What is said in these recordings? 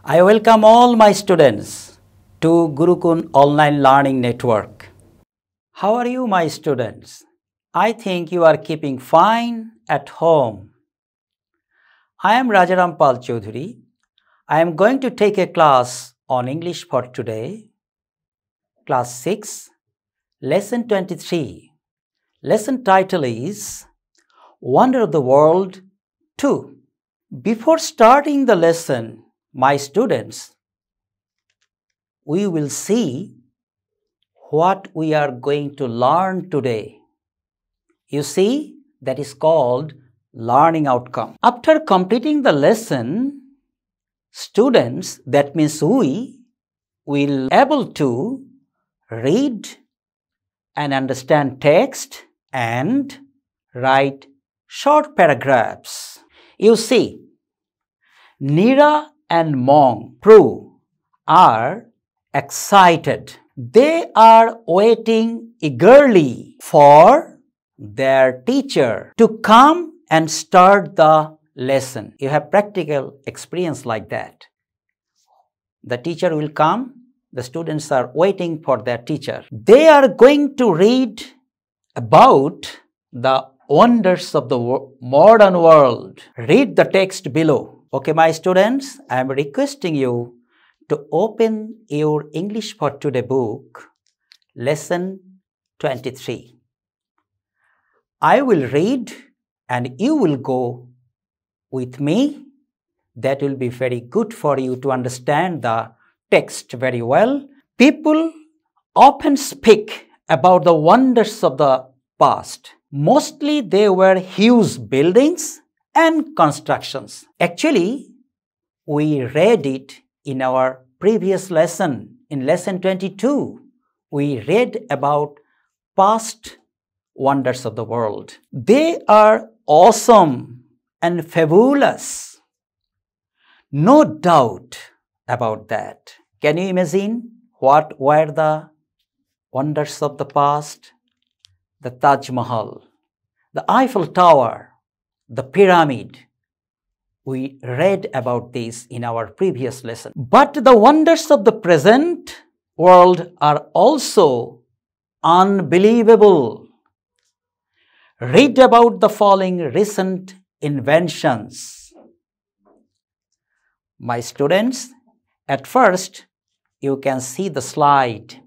I welcome all my students to Gurukul Online Learning Network. How are you, my students? I think you are keeping fine at home. I am Rajaram Chowdhury. I am going to take a class on English for today. Class 6, Lesson 23. Lesson title is Wonder of the World 2. Before starting the lesson, my students, we will see what we are going to learn today. You see, that is called learning outcome. After completing the lesson, students, that means we, will able to read and understand text and write short paragraphs. You see, Nira and Mong Prue are excited. They are waiting eagerly for their teacher to come and start the lesson. You have practical experience like that. The teacher will come. The students are waiting for their teacher. They are going to read about the wonders of the modern world. Read the text below. Okay, my students, I am requesting you to open your English for Today book, Lesson 23. I will read and you will go with me. That will be very good for you to understand the text very well. People often speak about the wonders of the past. Mostly they were huge buildings and constructions. Actually, we read it in our previous lesson, in lesson 22. We read about past wonders of the world. They are awesome and fabulous. No doubt about that. Can you imagine what were the wonders of the past? The Taj Mahal, the Eiffel Tower, the pyramid. We read about this in our previous lesson. But the wonders of the present world are also unbelievable. Read about the following recent inventions. My students, at first, you can see the slide.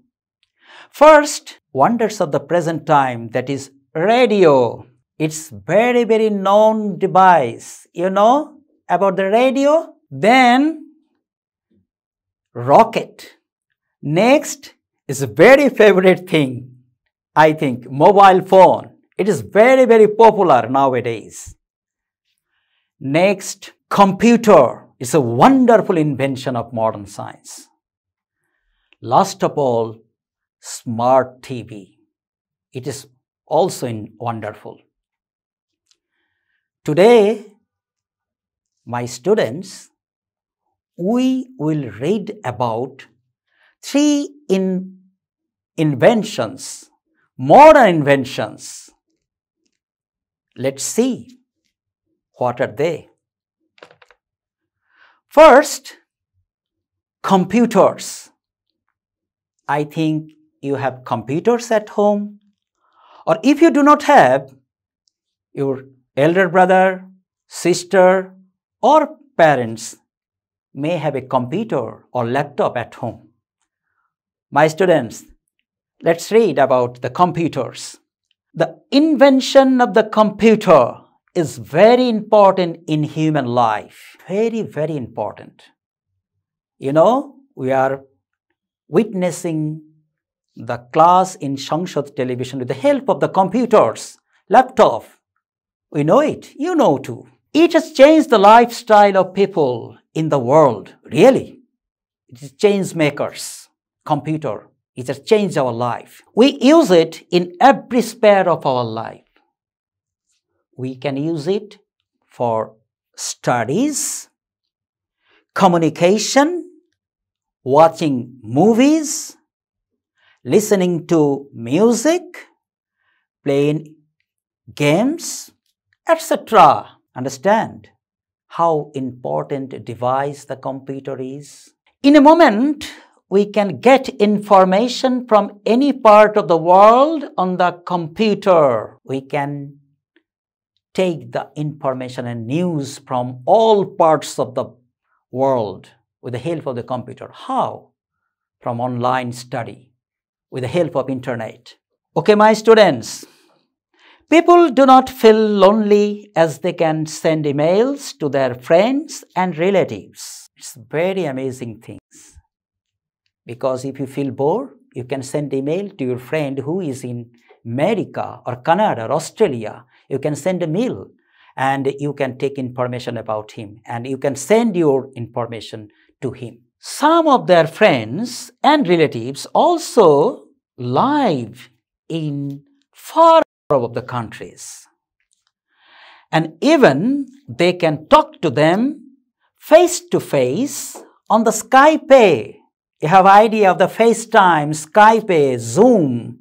First, wonders of the present time, that is radio. It's very, very known device. You know about the radio? Then, rocket. Next is a very favorite thing, I think, mobile phone. It is very, very popular nowadays. Next, computer. It's a wonderful invention of modern science. Last of all, smart TV. It is also wonderful. Today, my students, we will read about 3 inventions, modern inventions. Let's see, what are they? First, computers. I think you have computers at home, or if you do not have, your elder brother, sister, or parents may have a computer or laptop at home. My students, let's read about the computers. The invention of the computer is very important in human life. Very, very important. You know, we are witnessing the class in Shangshad television with the help of the computers, laptop. We know it, you know too. It has changed the lifestyle of people in the world, really. It is change makers, computer. It has changed our life. We use it in every sphere of our life. We can use it for studies, communication, watching movies, listening to music, playing games, etc. Understand how important a device the computer is. In a moment, we can get information from any part of the world on the computer. We can take the information and news from all parts of the world with the help of the computer. How? From online study, with the help of internet. Okay, my students, people do not feel lonely as they can send emails to their friends and relatives. It's very amazing things. Because if you feel bored, you can send email to your friend who is in America or Canada or Australia. You can send a mail and you can take information about him and you can send your information to him. Some of their friends and relatives also live in far of the countries. And even they can talk to them face to face on the Skype. You have idea of the FaceTime, Skype, Zoom,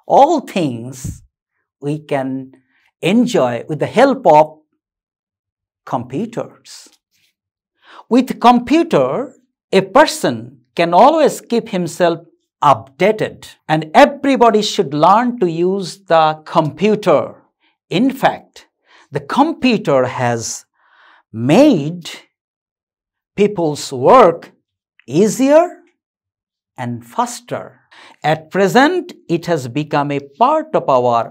all things we can enjoy with the help of computers. With computer, a person can always keep himself updated, and everybody should learn to use the computer. In fact, the computer has made people's work easier and faster. At present, it has become a part of our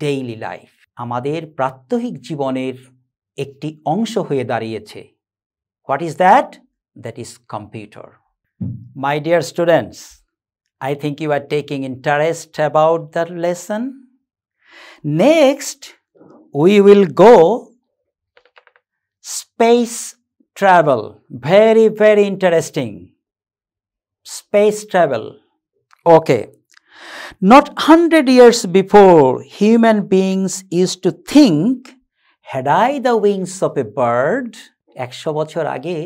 daily life. আমাদের প্রাত্যহিক জীবনের একটি অংশ হয়ে দাঁড়িয়েছে. What is that? That is computer. My dear students, I think you are taking interest about the lesson. Next, we will go space travel. Very, very interesting. Space travel. Okay. Not 100 years before, human beings used to think, had I the wings of a bird? 100 বছর আগে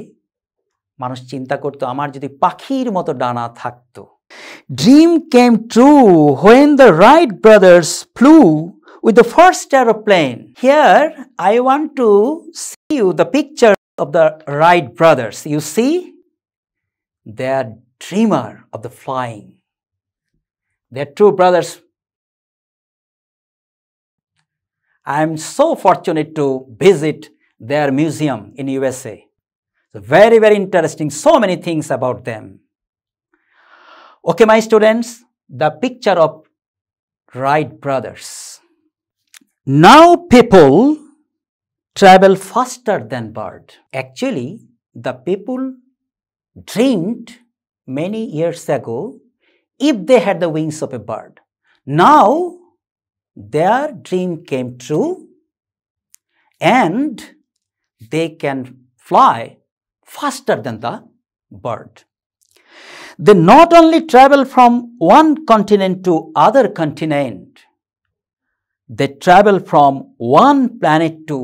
মানুষ চিন্তা করতো আমার যদি পাখির মতো ডানা থাকতো. Dream came true when the Wright brothers flew with the first aeroplane. Here, I want to see you the picture of the Wright brothers. You see? They are dreamer of the flying. They are two brothers. I am so fortunate to visit their museum in USA. So very, very interesting. So many things about them. Okay, my students, the picture of Wright brothers. Now people travel faster than bird. Actually, the people dreamed many years ago if they had the wings of a bird. Now, their dream came true and they can fly faster than the bird. They not only travel from one continent to other continent, they travel from one planet to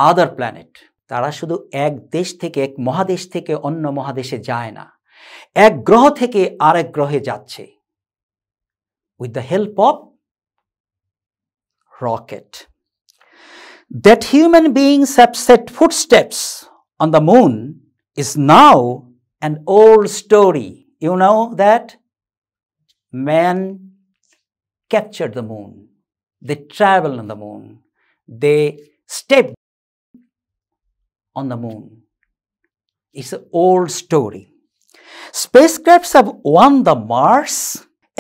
other planet. তারা শুধু এক দেশ থেকে এক মহাদেশ থেকে অন্য মহাদেশে যায় না, এক গ্রহ থেকে আরেক গ্রহে যাচ্ছে with the help of rocket. That human beings have set footsteps on the moon is now an old story. You know that man captured the moon. They traveled on the moon. They stepped on the moon. It's an old story. Spacecrafts have won the Mars.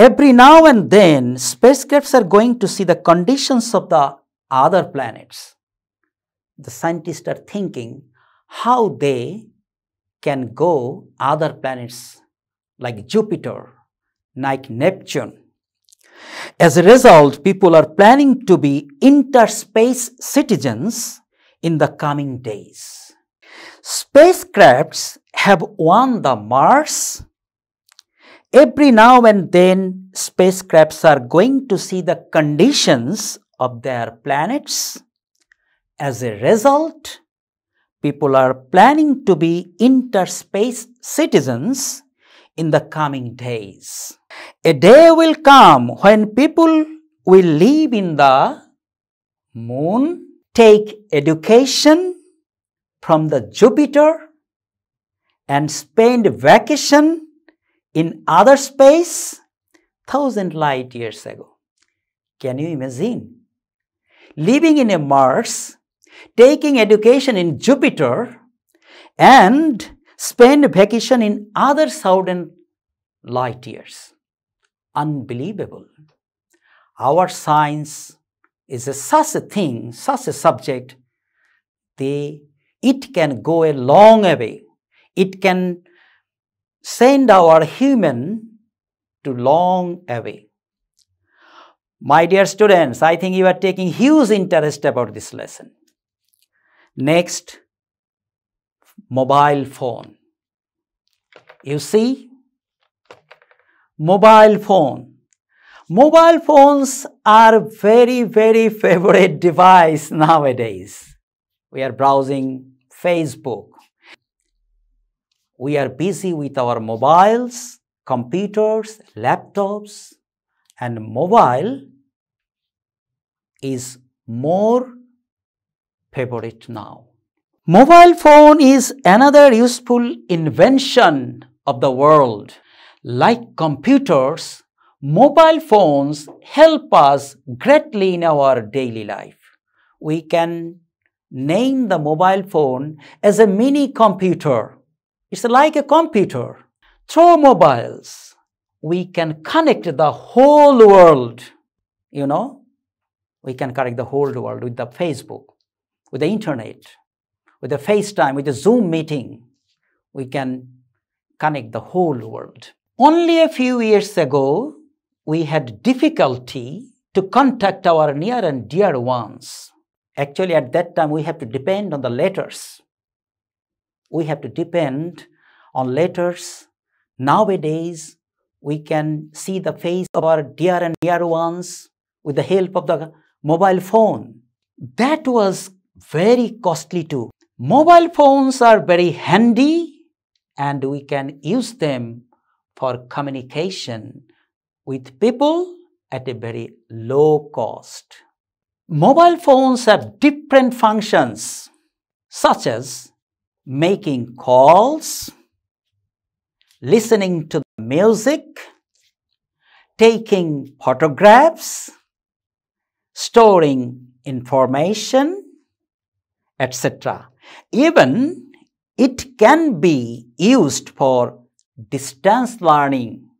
Every now and then, spacecrafts are going to see the conditions of the other planets. The scientists are thinking how they can go other planets like Jupiter, like Neptune. As a result, people are planning to be interspace citizens in the coming days. Spacecrafts have won the Mars. Every now and then, spacecrafts are going to see the conditions of their planets. As a result, people are planning to be interspace citizens in the coming days. A day will come when people will live in the moon, take education, from the Jupiter and spend vacation in other space 1,000 light years ago. Can you imagine? Living in a Mars, taking education in Jupiter, and spend vacation in other 1,000 light years. Unbelievable. Our science is such a thing, such a subject, it can go a long way. It can send our human to long away. My dear students, I think you are taking huge interest about this lesson. Next, mobile phone. You see, mobile phone. Mobile phones are very, very favorite device nowadays. We are browsing Facebook. We are busy with our mobiles, computers, laptops, and mobile is more favorite now. Mobile phone is another useful invention of the world. Like computers, mobile phones help us greatly in our daily life. We can name the mobile phone as a mini computer. It's like a computer. Through mobiles, we can connect the whole world. You know, we can connect the whole world with the Facebook, with the internet, with the FaceTime, with the Zoom meeting. We can connect the whole world. Only a few years ago, we had difficulty to contact our near and dear ones. Actually, at that time, we have to depend on the letters. We have to depend on letters. Nowadays, we can see the face of our dear and near ones with the help of the mobile phone. That was very costly too. Mobile phones are very handy and we can use them for communication with people at a very low cost. Mobile phones have different functions such as making calls, listening to music, taking photographs, storing information, etc. Even it can be used for distance learning.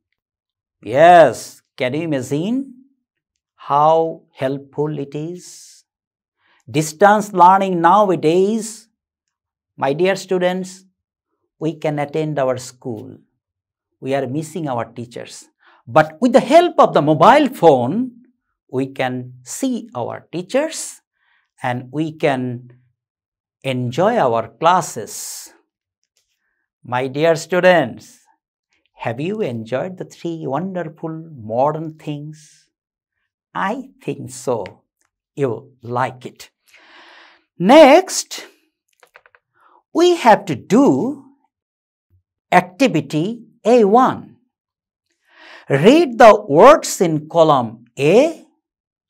Yes, can you imagine how helpful it is? Distance learning nowadays, my dear students, we can attend our school. We are missing our teachers. But with the help of the mobile phone, we can see our teachers and we can enjoy our classes. My dear students, have you enjoyed the three wonderful modern things? I think so. You like it. Next, we have to do activity A1. Read the words in column A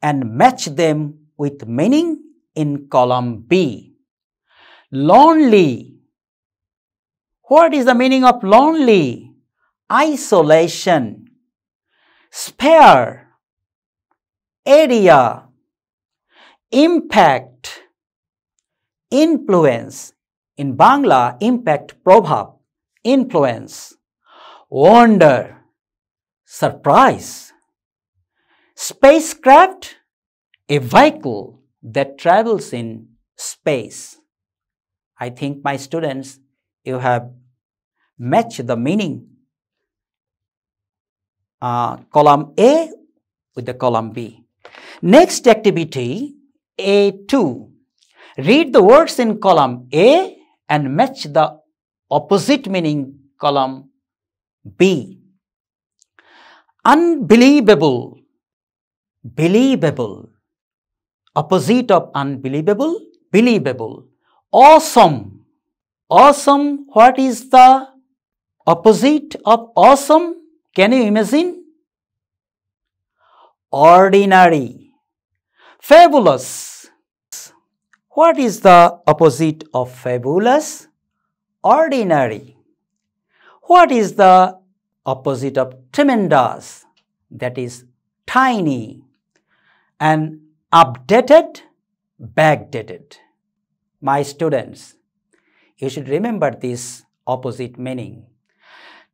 and match them with meaning in column B. Lonely. What is the meaning of lonely? Isolation. Spare. Area. Impact. Influence. In Bangla, impact, prabhav, influence. Wonder. Surprise. Spacecraft. A vehicle that travels in space. I think my students, you have matched the meaning column A with the column B. Next activity, A2. Read the words in column A and match the opposite meaning column B. Unbelievable. Believable. Opposite of unbelievable, believable. Awesome. Awesome, what is the opposite of awesome? Can you imagine? Ordinary. Fabulous. What is the opposite of fabulous? Ordinary. What is the opposite of tremendous? That is tiny. And updated, backdated. My students, you should remember this opposite meaning.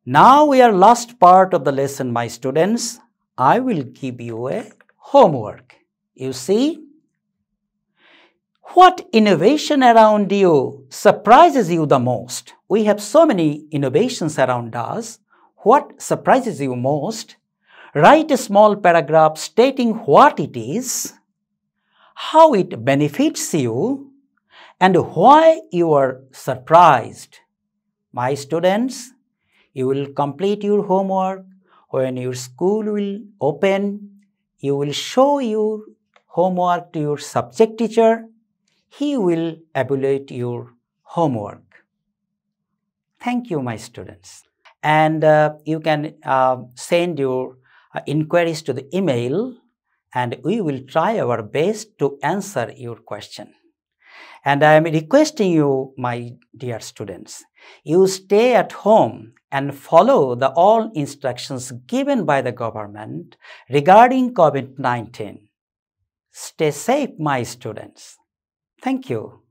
Now we are last part of the lesson, my students. I will give you a homework. You see, what innovation around you surprises you the most? We have so many innovations around us. What surprises you most? Write a small paragraph stating what it is, how it benefits you, and why you are surprised. My students, you will complete your homework. When your school will open, you will show your homework to your subject teacher. He will evaluate your homework. Thank you, my students. And you can send your inquiries to the email, and we will try our best to answer your question. And I am requesting you, my dear students, you stay at home and follow all instructions given by the government regarding COVID-19. Stay safe, my students. Thank you.